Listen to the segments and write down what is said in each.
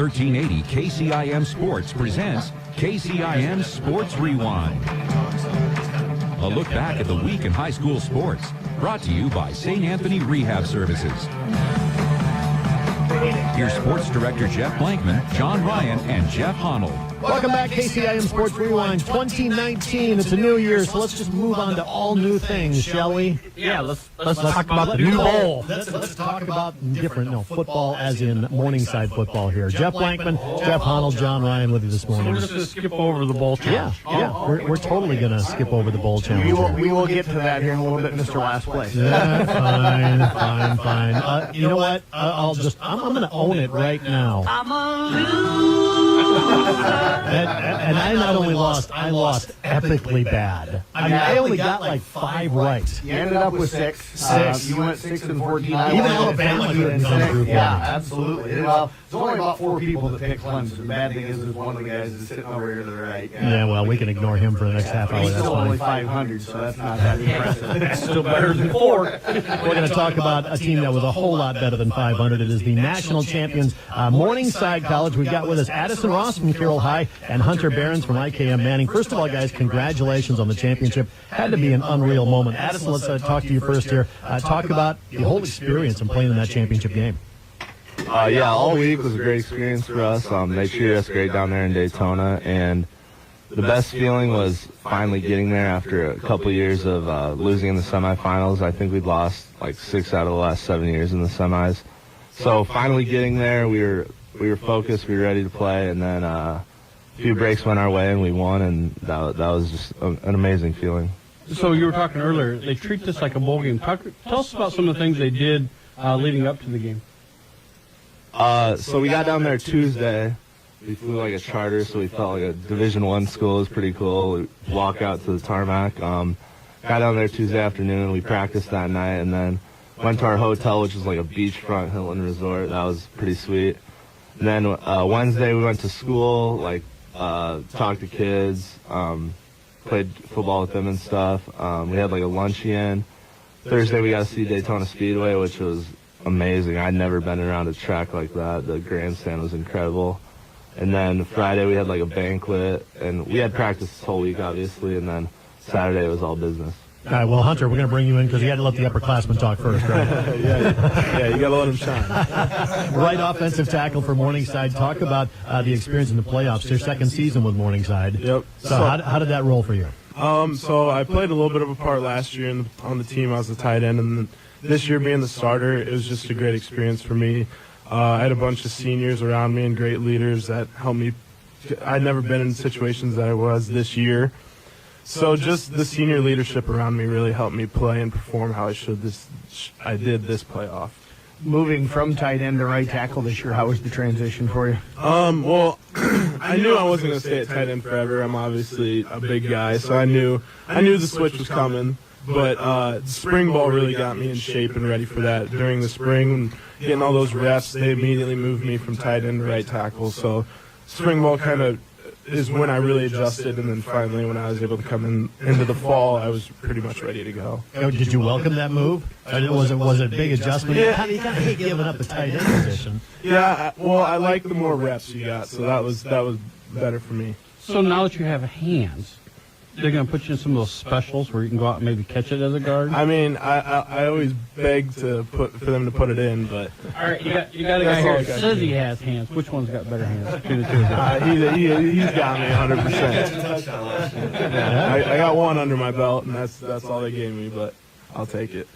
1380 KCIM Sports presents KCIM Sports Rewind. A look back at the week in high school sports, brought to you by St. Anthony Rehab Services. Here's Sports Director Jeff Blankman, John Ryan, and Jeff Honnold. Welcome back, KCIM Sports Rewind 2019. It's a new year, so let's just move on to all new things, shall we? Yeah, let's talk about the new bowl. Let's talk about football as in Morningside football here. Jeff Blankman, Jeff Honnold, John Ryan with you this morning. We're just going to skip over the bowl challenge. Yeah. We're totally going to skip over the bowl challenge. We will get to that here in a little bit, Mr. Last Place. Yeah, fine. You know what? I'm going to own it right now. I'm a loser. And I not only lost, I lost epically bad. I mean, I only got like 5 right. You ended up with 6. You went 6 and 14. Even Alabama couldn't come through for me. Yeah, absolutely. Well, there's only about 4 people that picked Clemson. The bad thing is one of the guys is sitting over here to the right. Yeah, well, we can ignore him for the next half hour. He's That's still only fine. 500, so that's not that impressive. That's still better than 4. We're going to talk about a team that was a whole lot better than 500. It is the national champions, Morningside College. We've got with us Addison Ross from Carroll High and Hunter Behrens from IKM Manning. First of all, guys, congratulations on the championship. Had to be an unreal moment. Addison, let's talk to you first here. Talk about the whole experience in playing in that championship game. Yeah, all week was a great experience for us. They treated us great down there in Daytona, and the best feeling was finally getting there after a couple years of losing in the semifinals. I think we'd lost like 6 out of the last 7 years in the semis. So finally getting there, we were focused, we were ready to play, and then a few breaks went our way and we won, and that was just an amazing feeling. So you were talking earlier, they treat this like a bowl game. Tell us about some of the things they did leading up to the game. So we got down there Tuesday. We flew like a charter, so we felt like a Division I school. It was pretty cool. We walk out to the tarmac. Got down there Tuesday afternoon. We practiced that night, and then went to our hotel, which was like a beachfront Hilton resort. That was pretty sweet. And then Wednesday we went to school, talked to kids, played football with them and stuff. We had like a luncheon. Thursday we got to see Daytona Speedway, which was amazing. I'd never been around a track like that. The grandstand was incredible. And then Friday we had like a banquet, and we had practice this whole week, obviously, and then Saturday was all business. All right, well, Hunter, we're going to bring you in because you had to let the upperclassmen talk first, right? yeah, you got to let them shine. Right offensive tackle for Morningside. Talk about the experience in the playoffs. Your second season with Morningside. Yep. So how did that roll for you? So I played a little bit of a part last year on the team. I was the tight end, and this year being the starter, it was just a great experience for me. I had a bunch of seniors around me and great leaders that helped me. I'd never been in situations that I was this year. So just the senior leadership around me really helped me play and perform how I did this playoff. Moving from tight end to right tackle this year, how was the transition for you? Well, I knew I wasn't going to stay at tight end forever. I'm obviously a big guy, so I knew the switch was coming. But spring ball really got me in shape and ready for that. During the spring, getting all those reps, they immediately moved me from tight end to right tackle. So spring ball kind of is when I really adjusted, and then finally when I was able to come into the fall, I was pretty much ready to go. Did you welcome that move? Was it a big adjustment? Yeah. You kind of hate giving up the tight end position. Yeah, well, I like the more reps you got, so that was better for me. So now that you have hands, they're going to put you in some of those specials where you can go out and maybe catch it as a guard? I mean, I always beg for them to put it in, but... All right, you got a guy here that says he has hands. Which one's got better hands between the two of them? He's got me 100%. Yeah, I got one under my belt, and that's all they gave me, but I'll take it.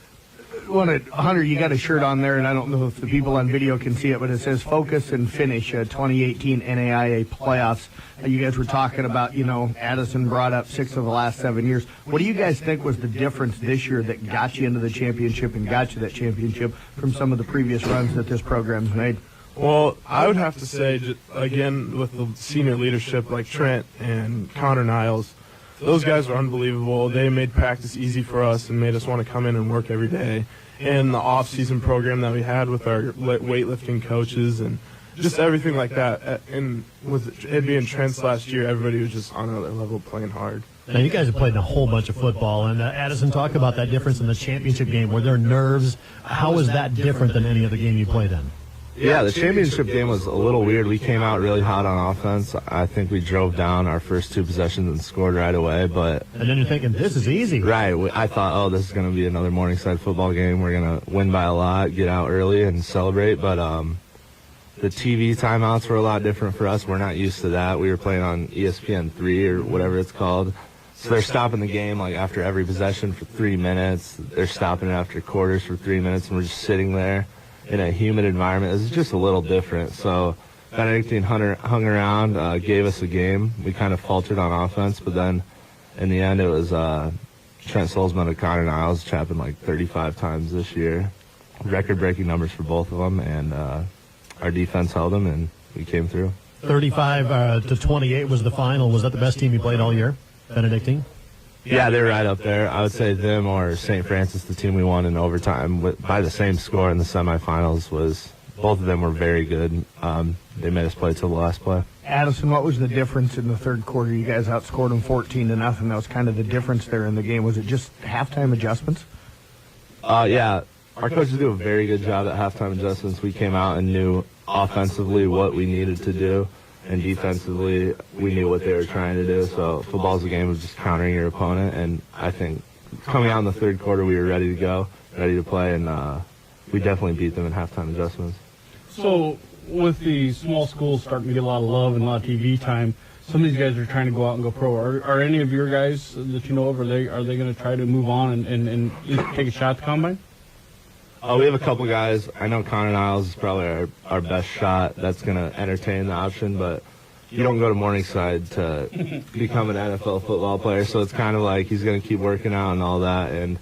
Hunter, you got a shirt on there, and I don't know if the people on video can see it, but it says Focus and Finish 2018 NAIA Playoffs. You guys were talking about, Addison brought up 6 of the last 7 years. What do you guys think was the difference this year that got you into the championship and got you that championship from some of the previous runs that this program's made? Well, I would have to say, again, with the senior leadership like Trent and Connor Niles, those guys were unbelievable. They made practice easy for us and made us want to come in and work every day. And the off-season program that we had with our weightlifting coaches and just everything like that. And with it being Trent's last year, everybody was just on another level playing hard. Now, you guys have played in a whole bunch of football. And Addison, talk about that difference in the championship game. Were there nerves? How was that different than any other game you played in? Yeah, the championship game was a little weird. We came out really hot on offense. I think we drove down our first 2 possessions and scored right away. But And then you're thinking, this is easy. right, I thought, oh, this is going to be another Morningside football game. We're going to win by a lot, get out early, and celebrate. But the TV timeouts were a lot different for us. We're not used to that. We were playing on ESPN3 or whatever it's called. So they're stopping the game like after every possession for 3 minutes. They're stopping it after quarters for 3 minutes, and we're just sitting there in a humid environment. It's just a little different. So Benedictine hung around, gave us a game. We kind of faltered on offense, but then in the end it was Trent Solzman and Connor Niles trapping like 35 times this year. Record-breaking numbers for both of them, and our defense held them, and we came through. 35 to 28 was the final. Was that the best team you played all year, Benedictine? Yeah, they're right up there. I would say them or St. Francis, the team we won in overtime by the same score in the semifinals. Both of them were very good. They made us play till the last play. Addison, what was the difference in the third quarter? You guys outscored them 14-0. That was kind of the difference there in the game. Was it just halftime adjustments? Yeah, our coaches do a very good job at halftime adjustments. We came out and knew offensively what we needed to do, and defensively we knew what they were trying to do. So football's a game of just countering your opponent, and I think coming out in the third quarter we were ready to go, ready to play, and we definitely beat them in halftime adjustments. So with the small schools starting to get a lot of love and a lot of TV time, some of these guys are trying to go out and go pro. Are any of your guys that you know of, are they going to try to move on and take a shot at the combine? We have a couple guys. I know Connor Niles is probably our best shot. That's going to entertain the option, but you don't go to Morningside to become an NFL football player, so it's kind of like he's going to keep working out and all that, and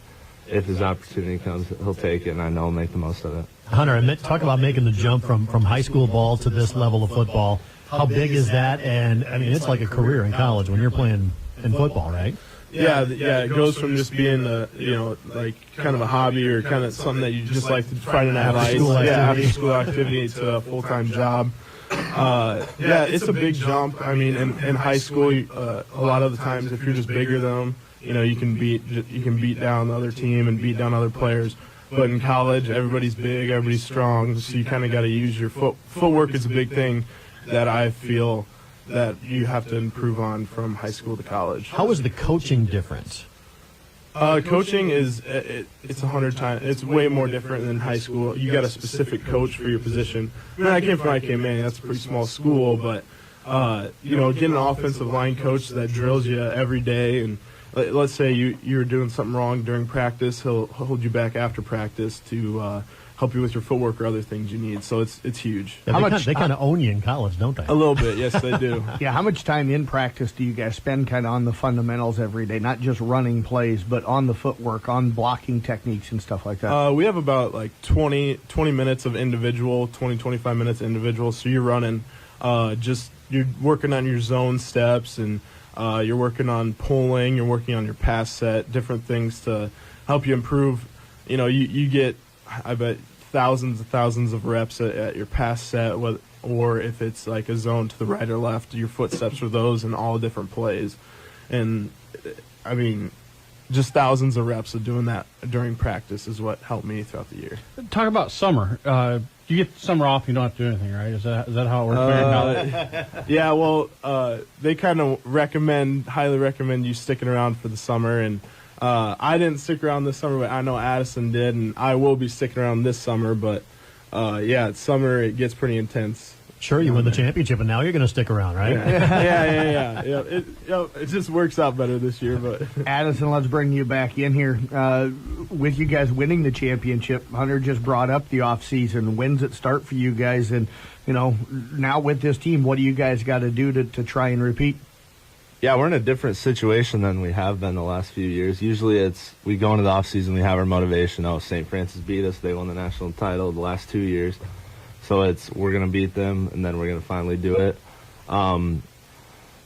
if his opportunity comes, he'll take it, and I know he'll make the most of it. Hunter, talk about making the jump from high school ball to this level of football. How big is that? And, I mean, it's like a career in college when you're playing in football, right? Yeah, it goes from just being like kind of a hobby or kind of something that you just like to Friday night lights, after school activity to a full-time job. It's a big jump. I mean, in high school, a lot of the times if you're just bigger than them, you can beat down the other team and beat down other players. But in college, everybody's big, everybody's strong, so you kind of got to use your footwork is a big thing that I feel that you have to improve on from high school to college. How is the coaching different? Coaching it's 100 times. It's way more different than high school. You got a specific coach for your position. I mean, I came from IKM, that's a pretty small school, but getting an offensive line coach that drills you every day, and let's say you're doing something wrong during practice, he'll hold you back after practice to help you with your footwork or other things you need. So it's huge. Yeah, they kind of own you in college, don't they? A little bit, yes, they do. Yeah, how much time in practice do you guys spend kind of on the fundamentals every day? Not just running plays, but on the footwork, on blocking techniques and stuff like that? We have about like 20 minutes of individual, 25 minutes individual. So you're running, you're working on your zone steps, and you're working on pulling, you're working on your pass set, different things to help you improve. You get, I bet, thousands of reps at your pass set, or if it's like a zone to the right or left, your footsteps for those and all different plays. And, I mean, just thousands of reps of doing that during practice is what helped me throughout the year. Talk about summer. You get the summer off, you don't have to do anything, right? Is that how it works? Yeah, well, they kind of highly recommend you sticking around for the summer, and I didn't stick around this summer, but I know Addison did, and I will be sticking around this summer. But it's summer; it gets pretty intense. Sure, you win the championship, and now you're going to stick around, right? Yeah. It just works out better this year. But Addison, let's bring you back in here. With you guys winning the championship, Hunter just brought up the off season. When's it start for you guys? And now with this team, what do you guys got to do to try and repeat? Yeah, we're in a different situation than we have been the last few years. Usually we go into the offseason, we have our motivation. Oh, St. Francis beat us. They won the national title the last 2 years. So we're going to beat them, and then we're going to finally do it.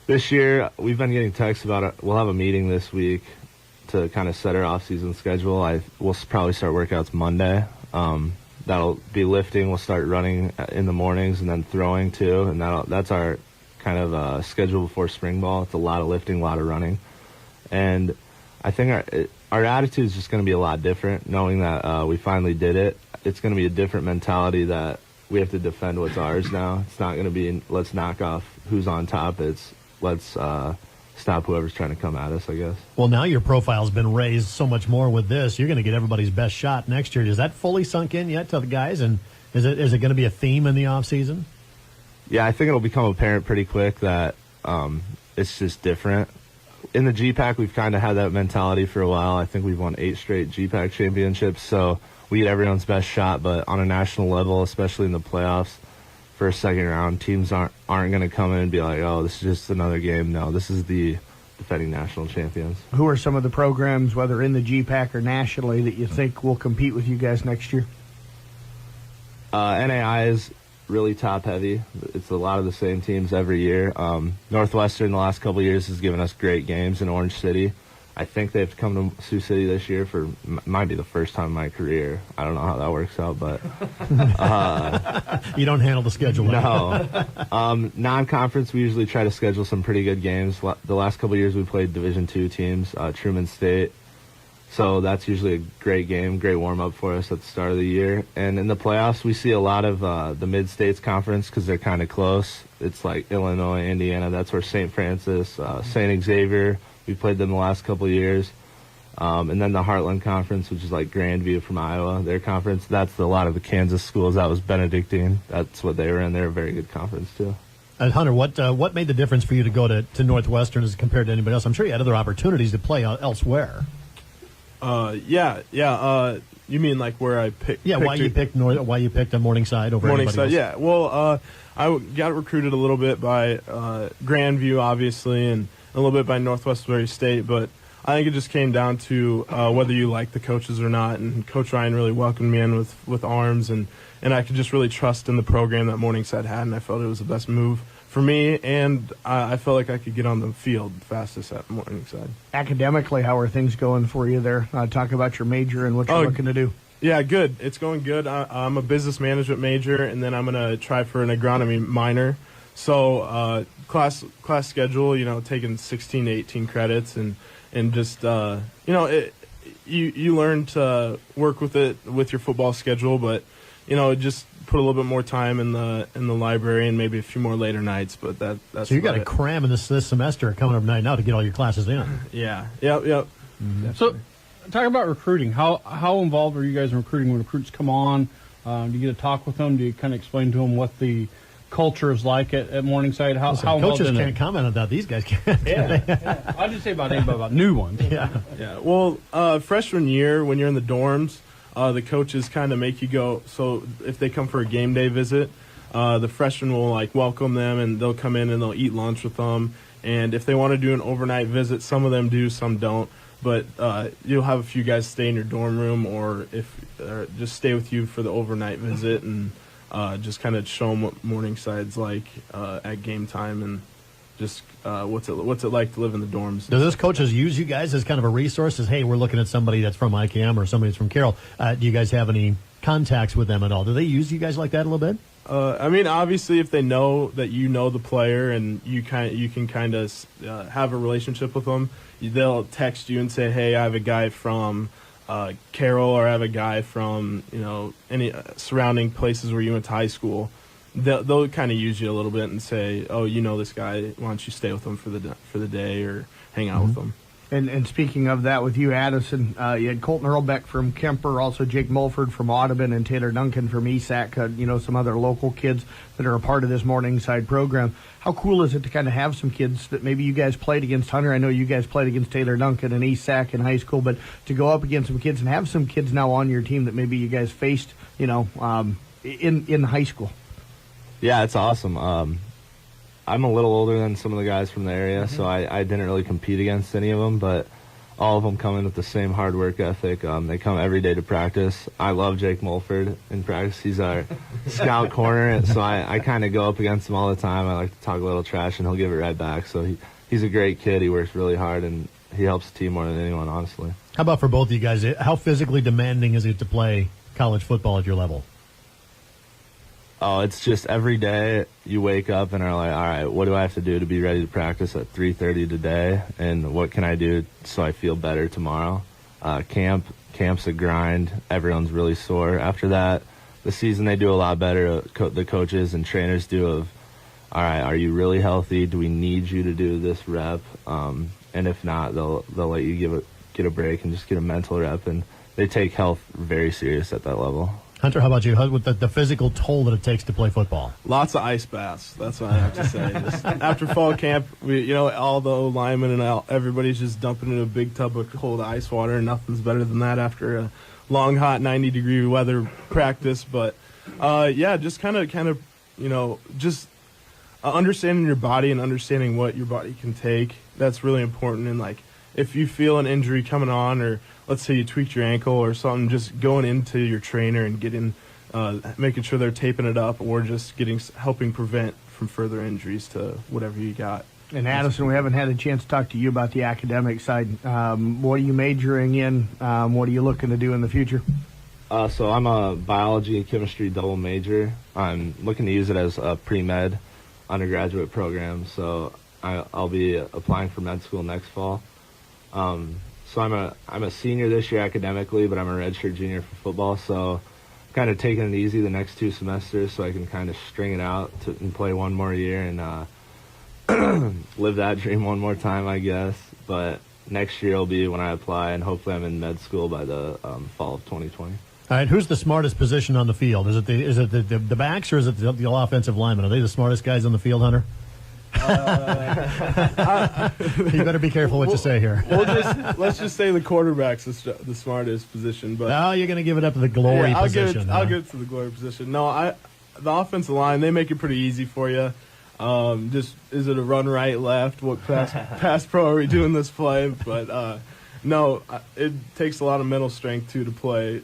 This year, we've been getting texts about it. We'll have a meeting this week to kind of set our offseason schedule. We'll probably start workouts Monday. That'll be lifting. We'll start running in the mornings and then throwing too, and that's our kind of schedule before spring ball. It's a lot of lifting, a lot of running, and I think our attitude is just going to be a lot different. Knowing that we finally did it, it's going to be a different mentality that we have to defend what's ours now. It's not going to be let's knock off who's on top. It's let's stop whoever's trying to come at us, I guess. Well, now your profile's been raised so much more with this. You're going to get everybody's best shot next year. Is that fully sunk in yet to the guys? And is it going to be a theme in the offseason? Yeah, I think it'll become apparent pretty quick that it's just different. In the GPAC, we've kind of had that mentality for a while. I think we've won 8 straight GPAC championships, so we get everyone's best shot. But on a national level, especially in the playoffs, first, second round, teams aren't going to come in and be like, oh, this is just another game. No, this is the defending national champions. Who are some of the programs, whether in the GPAC or nationally, that you think will compete with you guys next year? NAI is really top heavy. It's a lot of the same teams every year. Northwestern the last couple of years has given us great games in Orange City. I think they've come to Sioux City this year for might be the first time in my career. I don't know how that works out, but you don't handle the schedule. No. Non-conference, we usually try to schedule some pretty good games. The last couple of years we played Division II teams, Truman State. So that's usually a great game, great warm-up for us at the start of the year. And in the playoffs, we see a lot of the Mid-States Conference because they're kind of close. It's like Illinois, Indiana. That's where St. Francis, St. Xavier, we played them the last couple of years. And then the Heartland Conference, which is like Grandview from Iowa, their conference. That's a lot of the Kansas schools. That was Benedictine. That's what they were in. They're a very good conference, too. Hunter, what made the difference for you to go to Northwestern as compared to anybody else? I'm sure you had other opportunities to play elsewhere. You mean like where I picked? Yeah, why you picked Morningside over Morningside? Anybody else? Yeah. Well, I got recruited a little bit by Grandview, obviously, and a little bit by Northwest Missouri State. But I think it just came down to whether you like the coaches or not. And Coach Ryan really welcomed me in with arms, and I could just really trust in the program that Morningside had, and I felt it was the best move for me, and I felt like I could get on the field fastest at Morningside. Academically, how are things going for you there? Talk about your major and what you're looking to do. Yeah, good. It's going good. I'm a business management major, and then I'm going to try for an agronomy minor. So class schedule, taking 16 to 18 credits, and just, you learn to work with it with your football schedule, but, just put a little bit more time in the library and maybe a few more later nights, but that's so you got to cram in this semester coming up night now to get all your classes in. Yeah. Yep. Mm-hmm. So, talk about recruiting. How involved are you guys in recruiting when recruits come on? Do you get to talk with them? Do you kind of explain to them what the culture is like at Morningside? How coaches can't comment on that. These guys can't. Yeah. I didn't say about new ones. Yeah. Well, freshman year when you're in the dorms, the coaches kind of make you go. So if they come for a game day visit, the freshmen will welcome them, and they'll come in and they'll eat lunch with them. And if they want to do an overnight visit, some of them do, some don't. But you'll have a few guys stay in your dorm room, or just stay with you for the overnight visit, and just kind of show them what Morningside's like at game time, and just what's it like to live in the dorms. Do those coaches use you guys as kind of a resource? As, hey, we're looking at somebody that's from IKM or somebody that's from Carroll. Do you guys have any contacts with them at all? Do they use you guys like that a little bit? Obviously, if they know that you know the player and you can kind of have a relationship with them, they'll text you and say, hey, I have a guy from Carroll, or I have a guy from any surrounding places where you went to high school. They'll kind of use you a little bit and say, oh, this guy, why don't you stay with him for the day or hang out with them. And speaking of that, with you, Addison, you had Colton Earlbeck from Kemper, also Jake Mulford from Audubon, and Taylor Duncan from ESAC, some other local kids that are a part of this Morningside program. How cool is it to kind of have some kids that maybe you guys played against? Hunter, I know you guys played against Taylor Duncan and ESAC in high school, but to go up against some kids and have some kids now on your team that maybe you guys faced, in high school. Yeah, it's awesome. I'm a little older than some of the guys from the area, so I didn't really compete against any of them, but all of them come in with the same hard work ethic. They come every day to practice. I love Jake Mulford in practice. He's our scout corner, so I kind of go up against him all the time. I like to talk a little trash, and he'll give it right back. So he's a great kid. He works really hard, and he helps the team more than anyone, honestly. How about for both of you guys? How physically demanding is it to play college football at your level? Oh, it's just every day you wake up and are like, all right, what do I have to do to be ready to practice at 3:30 today? And what can I do so I feel better tomorrow? Camp's a grind. Everyone's really sore. After that, the season they do a lot better. The coaches and trainers do of, all right, are you really healthy? Do we need you to do this rep? And if not, they'll let you get a break and just get a mental rep. And they take health very serious at that level. Hunter, how about you? With the physical toll that it takes to play football? Lots of ice baths. That's what I have to say. Just after fall camp, all the linemen and everybody's just dumping in a big tub of cold ice water, and nothing's better than that after a long, hot 90-degree weather practice. But just kind of, just understanding your body and understanding what your body can take. That's really important. And like, if you feel an injury coming on, or let's say you tweaked your ankle or something, just going into your trainer and making sure they're taping it up, or just helping prevent from further injuries to whatever you got. And Addison, we haven't had a chance to talk to you about the academic side. What are you majoring in? What are you looking to do in the future? So I'm a biology and chemistry double major. I'm looking to use it as a pre-med undergraduate program. So I'll be applying for med school next fall. So I'm a senior this year academically, but I'm a redshirt junior for football. So I'm kind of taking it easy the next 2 semesters so I can kind of string it out and play one more year and live that dream one more time, I guess. But next year will be when I apply, and hopefully I'm in med school by the fall of 2020. All right, who's the smartest position on the field? Is it the backs, or is it the offensive linemen? Are they the smartest guys on the field, Hunter? You better be careful what you say here. Let's just say the quarterback's the smartest position. But now you're going to give it up to the glory position. I'll give it to the glory position. No, the offensive line, they make it pretty easy for you. Just is it a run right, left? What pass pro are we doing this play? But no, it takes a lot of mental strength too to play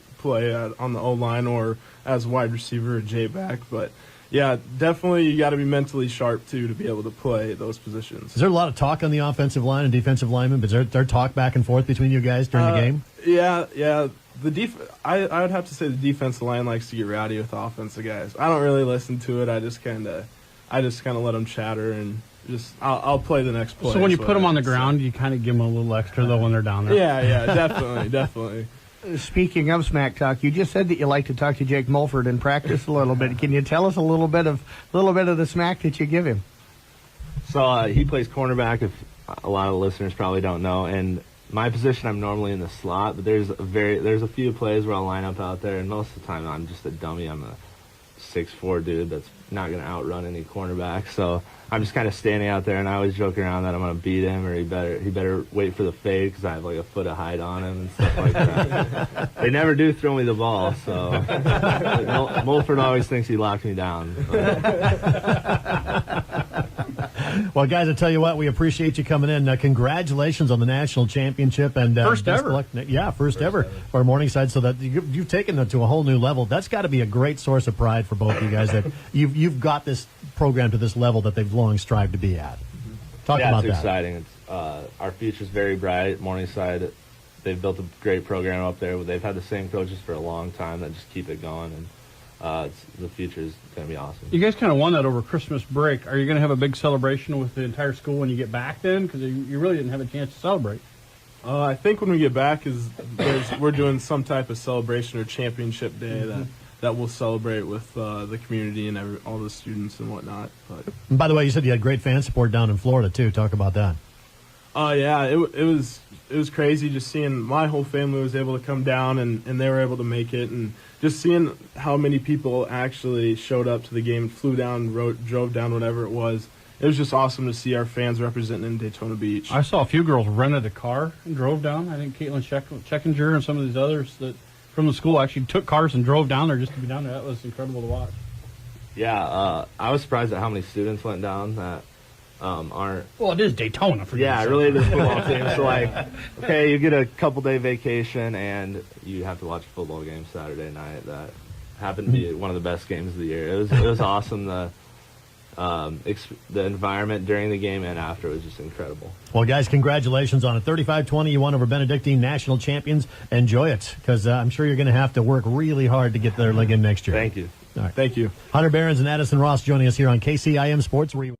on the O line or as wide receiver or J back. But yeah, definitely you got to be mentally sharp too to be able to play those positions. Is there a lot of talk on the offensive line and defensive linemen? But is there talk back and forth between you guys during the game? Yeah. I would have to say the defensive line likes to get rowdy with the offensive guys. I don't really listen to it. I just kind of let them chatter and just I'll play the next play. So when you put them on the ground, you kind of give them a little extra though when they're down there. Yeah, definitely. Speaking of smack talk, you just said that you like to talk to Jake Mulford and practice a little bit. Can you tell us a little bit of the smack that you give him? So he plays cornerback, if a lot of listeners probably don't know. And my position, I'm normally in the slot, but there's a few plays where I'll line up out there, and most of the time I'm just a dummy. I'm a 6'4" dude that's not going to outrun any cornerback. So I'm just kind of standing out there, and I always joke around that I'm going to beat him, or he better wait for the fade because I have like a foot of height on him and stuff like that. They never do throw me the ball, so Mulford always thinks he locked me down. Well, guys, I tell you what, we appreciate you coming in. Congratulations on the national championship and first ever. First ever for Morningside. So that you've taken it to a whole new level. That's got to be a great source of pride for both of you guys that you've got this program to this level that they've long strived to be at. Talk about that. It's exciting. It's our future's very bright. Morningside, they've built a great program up there. They've had the same coaches for a long time that just keep it going, and the future is going to be awesome. You guys kind of won that over Christmas break. Are you going to have a big celebration with the entire school when you get back then? Because you really didn't have a chance to celebrate. I think when we get back, we're doing some type of celebration or championship day that we'll celebrate with the community and all the students and whatnot. But and by the way, you said you had great fan support down in Florida too. Talk about that. Yeah, it was crazy just seeing my whole family was able to come down and they were able to make it, and just seeing how many people actually showed up to the game, flew down, drove down, whatever it was. It was just awesome to see our fans representing in Daytona Beach. I saw a few girls rented a car and drove down. I think Caitlin Checkinger and some of these others that from the school actually took cars and drove down there just to be down there. That was incredible to watch. Yeah, I was surprised at how many students went down that aren't. Well, it is Daytona for yeah, it really is a football team. So like, okay, you get a couple-day vacation and you have to watch a football game Saturday night. That happened to be one of the best games of the year. It was awesome. The environment during the game and after was just incredible. Well, guys, congratulations on it. 35-20, you won over Benedictine, national champions. Enjoy it, because I'm sure you're going to have to work really hard to get there again next year. Thank you. All right. Thank you. Hunter Behrens and Addison Ross joining us here on KCIM Sports Rewind.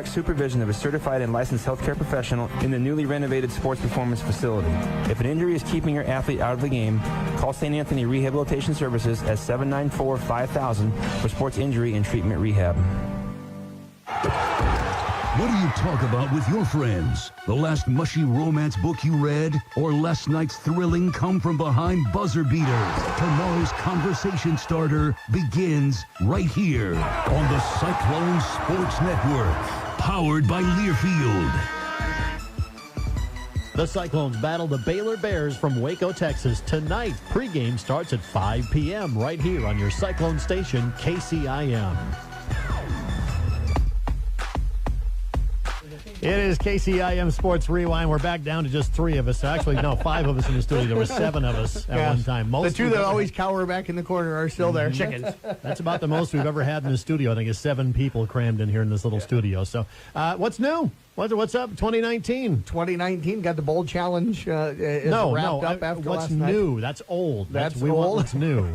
direct supervision of a certified and licensed healthcare professional in the newly renovated sports performance facility. If an injury is keeping your athlete out of the game, call St. Anthony Rehabilitation Services at 794-5000 for sports injury and treatment rehab. What do you talk about with your friends? The last mushy romance book you read? Or last night's thrilling come-from-behind buzzer beater? Tomorrow's conversation starter begins right here on the Cyclone Sports Network. Powered by Learfield. The Cyclones battle the Baylor Bears from Waco, Texas. Tonight, pregame starts at 5 p.m. right here on your Cyclone station, KCIM. It is KCIM Sports Rewind. We're back down to just 3 of us. Actually, no, 5 of us in the studio. There were 7 of us at one time. The 2 that always cower back in the corner are still there. Chickens. That's about the most we've ever had in the studio. I think it's 7 people crammed in here in this little studio. So, what's new? What's up? 2019. 2019 got the bowl challenge. Wrapped up after what's last night. new? That's old. That's we old. want what's new.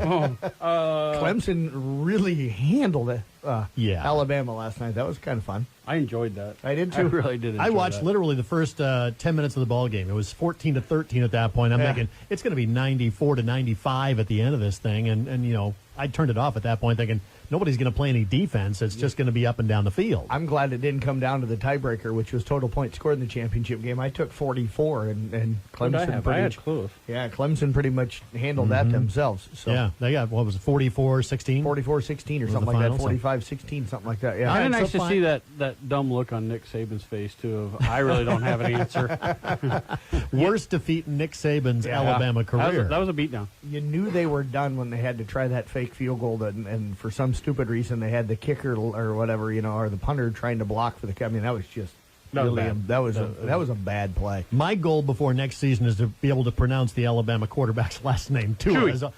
Clemson really handled it. Alabama last night. That was kind of fun. I enjoyed that. I did too. I really did. I watched that. literally the first 10 minutes of the ball game. It was 14-13 at that point. I'm thinking it's going to be 94-95 at the end of this thing, and you know, I turned it off at that point, thinking nobody's going to play any defense. It's just going to be up and down the field. I'm glad it didn't come down to the tiebreaker, which was total points scored in the championship game. I took 44, and Clemson I had close. Yeah, Clemson pretty much handled that themselves. So Yeah, they got, what was it, 44-16? 44-16 or something like that, 45-16, something like that. Yeah. Kind of so nice to fine. see that dumb look on Nick Saban's face too. Of I really don't have an answer. Worst defeat in Nick Saban's Alabama career. That was a beatdown. You knew they were done when they had to try that fake field goal, and for some stupid reason they had the kicker or whatever, or the punter trying to block for the. I mean, that was just that was a bad play. My goal before next season is to be able to pronounce the Alabama quarterback's last name. Tua is all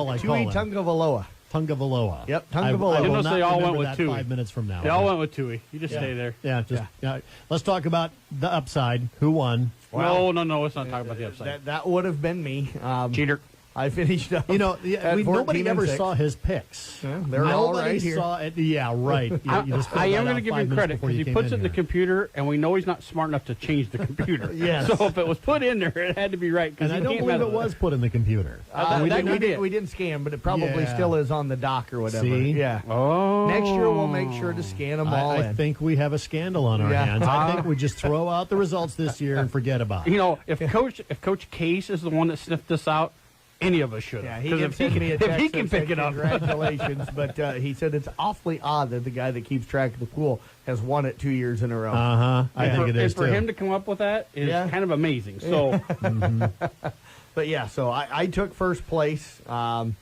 I call him. Tungavaloa. Tungavaloa. Yep, Tungavaloa. I will Notice not they all remember went with that Tui. 5 minutes from now. They all went with Tui. You just stay there. Yeah. Let's talk about the upside. Who won? No. Let's not talk about the upside. That would have been me. Cheater. I finished up. Nobody ever saw his picks. Yeah, they're all Nobody right here. saw it. Yeah, right. I am going to give him credit because he puts it in the computer, and we know he's not smart enough to change the computer. Yes. So if it was put in there, it had to be right. And I don't believe it was put in the computer. We didn't scan, but it probably still is on the dock or whatever. See? Yeah. Oh. Next year we'll make sure to scan them all I in. think we have a scandal on our hands. I think we just throw out the results this year and forget about it. If Coach Case is the one that sniffed this out, any of us should have. Yeah, he did send me a text. If he can pick it up. Congratulations. But he said it's awfully odd that the guy that keeps track of the pool has won it 2 years in a row. I think it is, and for too. him to come up with that is kind of amazing. So, But yeah, so I took first place. Tom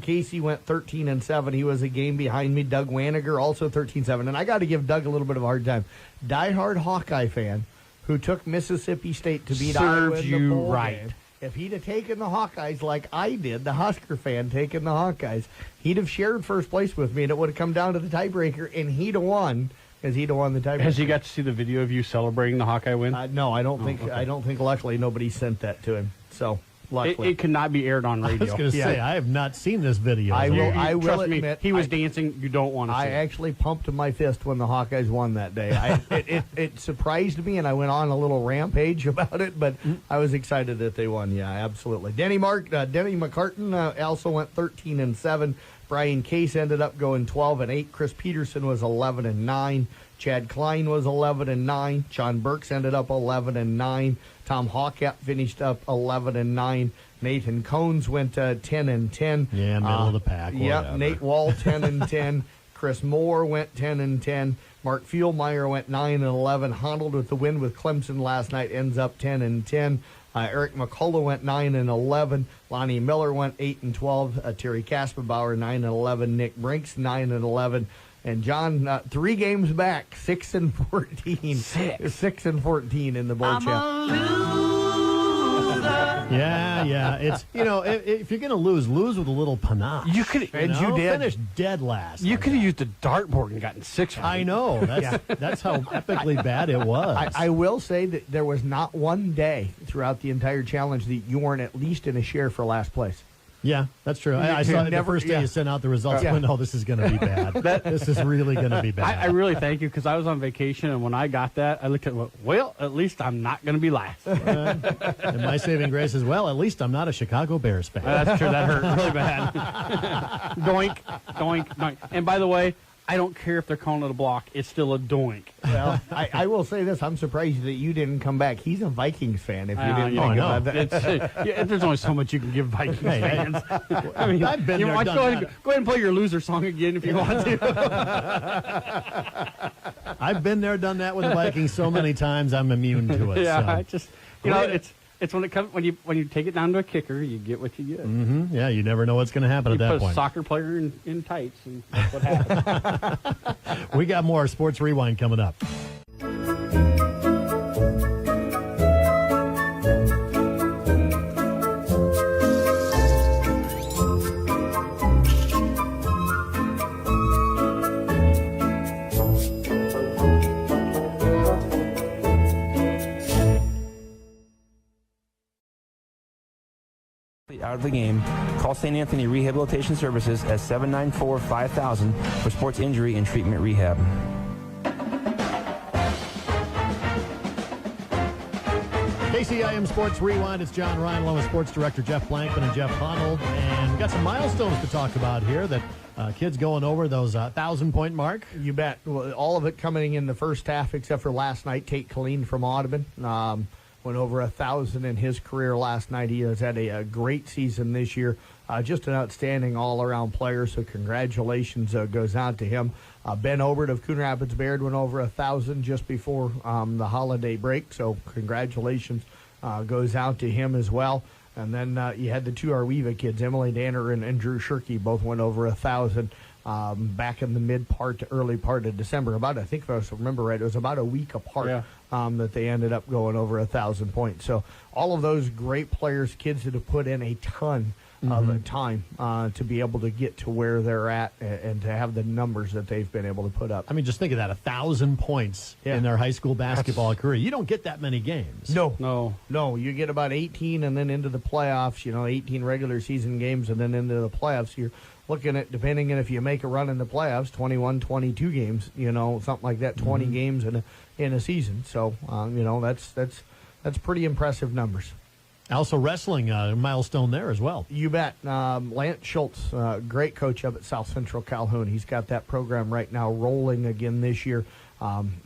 Casey went 13-7. He was a game behind me. Doug Waniger also 13-7. And I got to give Doug a little bit of a hard time. Diehard Hawkeye fan who took Mississippi State to beat Iowa in the bowl game. If he'd have taken the Hawkeyes like I did, the Husker fan taking the Hawkeyes, he'd have shared first place with me, and it would have come down to the tiebreaker, and he'd have won, because he'd have won the tiebreaker. has he got to see the video of you celebrating the Hawkeye win? No, I don't think. Okay. I don't think. Luckily, nobody sent that to him. So luckily, It cannot be aired on I radio. was going to say, I have not seen this video. I will. I will Trust me, admit, he was dancing. You don't want to see I it. actually pumped my fist when the Hawkeyes won that day. It surprised me, and I went on a little rampage about it, but I was excited that they won. Yeah, absolutely. Denny McCartan also went 13-7. Brian Case ended up going 12-8. Chris Peterson was 11-9. Chad Klein was 11-9. Sean Burks ended up 11-9. Tom Hawkett finished up 11-9. Nathan Cones went 10-10. Yeah, middle of the pack. Yeah, whatever. Nate Wall 10-10. Chris Moore went 10-10. Mark Fieldmeyer went 9-11. Honnold with the win with Clemson last night ends up 10-10. Eric McCullough went 9-11. Lonnie Miller went 8-12. Terry Kasperbauer 9-11. Nick Brinks 9-11. And John, 3 games back, 6-14. 6-14 in the bowl champ. Yeah. It's if you're going to lose with a little panache. You could, You did. finish dead last. You like could have that. used a dartboard and gotten 6. I know. That's how epically bad it was. I will say that there was not one day throughout the entire challenge that you weren't at least in a share for last place. Yeah, that's true. I saw it the first day you sent out the results. I went, oh, this is going to be bad. This is really going to be bad. I really thank you, because I was on vacation, and when I got that, I looked at it, well, at least I'm not going to be last. And my saving grace is, well, at least I'm not a Chicago Bears fan. That's true. That hurt really bad. Doink, doink, doink. And by the way, I don't care if they're calling it a block. It's still a doink. Well, I will say this. I'm surprised that you didn't come back. He's a Vikings fan. If you didn't think about that. There's only so much you can give Vikings fans. I mean, I've been there, go ahead and play your loser song again if you want to. I've been there, done that with the Vikings so many times. I'm immune to it. Yeah, so. I just it's when it comes when you take it down to a kicker, you get what you get. Mm-hmm. Yeah, you never know what's going to happen at that point. point. A soccer player in tights, and that's what happens. We got more Sports Rewind coming up. Out of the game, call St. Anthony Rehabilitation Services at 794-5000 for sports injury and treatment rehab. KCIM Sports Rewind. It's John Ryan along with Sports Director Jeff Blankman and Jeff Honnold. And we've got some milestones to talk about here that kids going over those 1,000-point mark. You bet. Well, all of it coming in the first half except for last night. Tate Colleen from Audubon went over 1,000 in his career last night. He has had a great season this year. Just an outstanding all-around player, so congratulations goes out to him. Ben Obert of Coon Rapids Bayard went over 1,000 just before the holiday break, so congratulations goes out to him as well. And then you had the two Arweva kids, Emily Danner and Drew Shirkey, both went over 1,000 back in the mid-part to early part of December. I think if I remember right, it was about a week apart that they ended up going over 1,000 points. So all of those great players, kids that have put in a ton of time to be able to get to where they're at and to have the numbers that they've been able to put up. I mean, just think of that, 1,000 points in their high school basketball career. You don't get that many games. No. You get about 18 and then into the playoffs, 18 regular season games and then into the playoffs. You're looking at, depending on if you make a run in the playoffs, 21, 22 games, something like that, 20 games in a season. So, that's pretty impressive numbers. Also wrestling, a milestone there as well. You bet. Lance Schultz, great coach up at South Central Calhoun. He's got that program right now rolling again this year.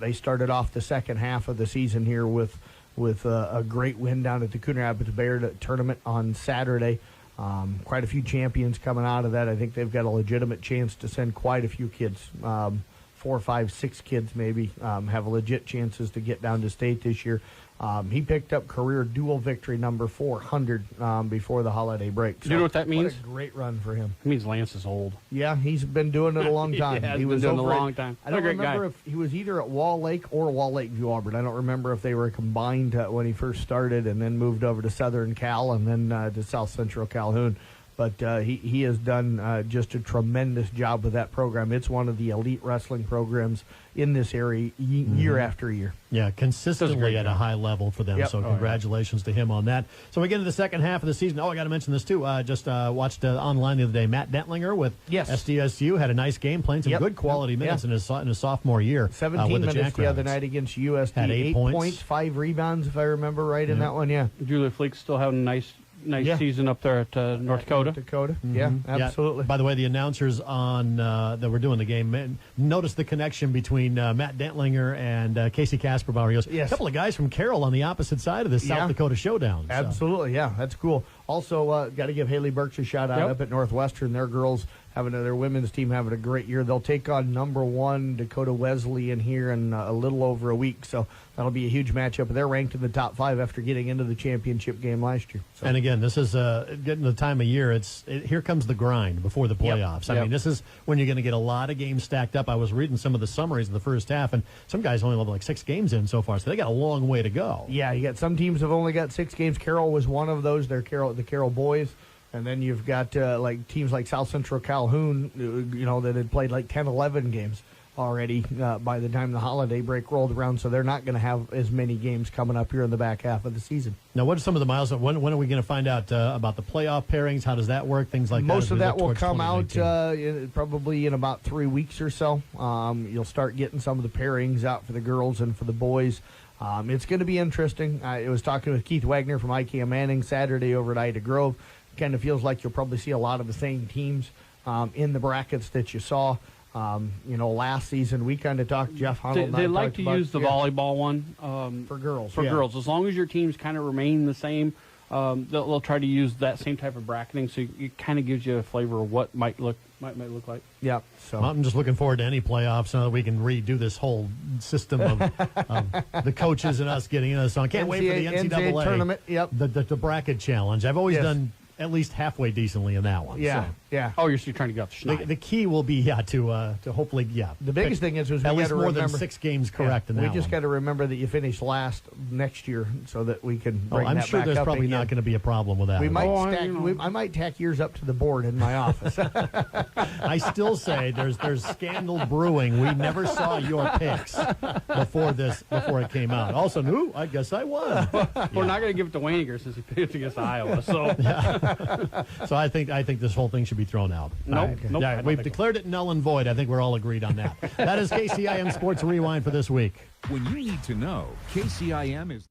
They started off the second half of the season here with a great win down at the Coon Rapids Bayard tournament on Saturday. Quite a few champions coming out of that. I think they've got a legitimate chance to send quite a few kids. 4, 5, 6 kids maybe have legit chances to get down to state this year. He picked up career dual victory number 400 before the holiday break. So, you know what that means? What a great run for him. It means Lance is old. Yeah, he's been doing it a long time. He was doing it a long time. I don't remember if he was either at Wall Lake or Wall Lake View Auburn. I don't remember if they were combined when he first started and then moved over to Southern Cal and then to South Central Calhoun. But he has done just a tremendous job with that program. It's one of the elite wrestling programs in this area year after year. Yeah, consistently at a high level for them. Yep. So congratulations to him on that. So we get into the second half of the season. I got to mention this too. Just watched online the other day. Matt Dentlinger with SDSU had a nice game, playing some good quality minutes in his sophomore year. 17 with minutes the other night against USD. Had 8 points, 5 rebounds, if I remember right in that one. Yeah, Julia Fleek's still having a nice season up there at North Dakota. Yeah, absolutely. By the way, the announcers on that were doing the game noticed the connection between Matt Dentlinger and Casey Kasperbauer. He goes, a couple of guys from Carroll on the opposite side of the South Dakota showdown. Absolutely, that's cool. Also, got to give Haley Burks a shout out up at Northwestern. Their girls their women's team having a great year. They'll take on number 1 Dakota Wesleyan here in a little over a week. So that'll be a huge matchup. They're ranked in the top 5 after getting into the championship game last year. So. And again, this is getting the time of year. Here comes the grind before the playoffs. I mean, this is when you're going to get a lot of games stacked up. I was reading some of the summaries in the first half, and some guys only have like 6 games in so far, so they got a long way to go. Yeah, you got some teams have only got 6 games. Carroll was one of those. They're the Carroll boys. And then you've got like teams like South Central Calhoun, that had played like 10, 11 games. already by the time the holiday break rolled around, so they're not going to have as many games coming up here in the back half of the season. Now, what are some of the milestones? When are we going to find out about the playoff pairings? How does that work? Things like that. Most of that will come out 2019? probably in about 3 weeks or so. You'll start getting some of the pairings out for the girls and for the boys. It's going to be interesting. I was talking with Keith Wagner from IKM Manning Saturday over at Ida Grove. Kind of feels like you'll probably see a lot of the same teams in the brackets that you saw. Last season we kind of talked. Jeff Hunnell. They like to use the volleyball one for girls. For girls, as long as your teams kind of remain the same, they'll try to use that same type of bracketing. So it kind of gives you a flavor of what might look like. Yep. So I'm just looking forward to any playoffs now that we can redo this whole system of the coaches and us getting in this. So I can't wait for the NCAA tournament. Yep. The bracket challenge. I've always done at least halfway decently in that one. Yeah. So. Yeah. Oh, you're trying to get off the schneid. The key will be to hopefully The biggest thing is we at least got to more remember than 6 games correct in that We just one. got to remember that you finish last next year so that we can bring I'm that sure back there's up probably again. not going to be a problem with that. We might I I might tack yours up to the board in my office. I still say there's scandal brewing. We never saw your picks before it came out. Also, no, I guess I won. We're not going to give it to Wayninger since he picked against Iowa. So So I think this whole thing should be thrown out. Nope. Nope. Yeah, we've declared it null and void. I think we're all agreed on that. That is KCIM Sports Rewind for this week. When you need to know, KCIM is...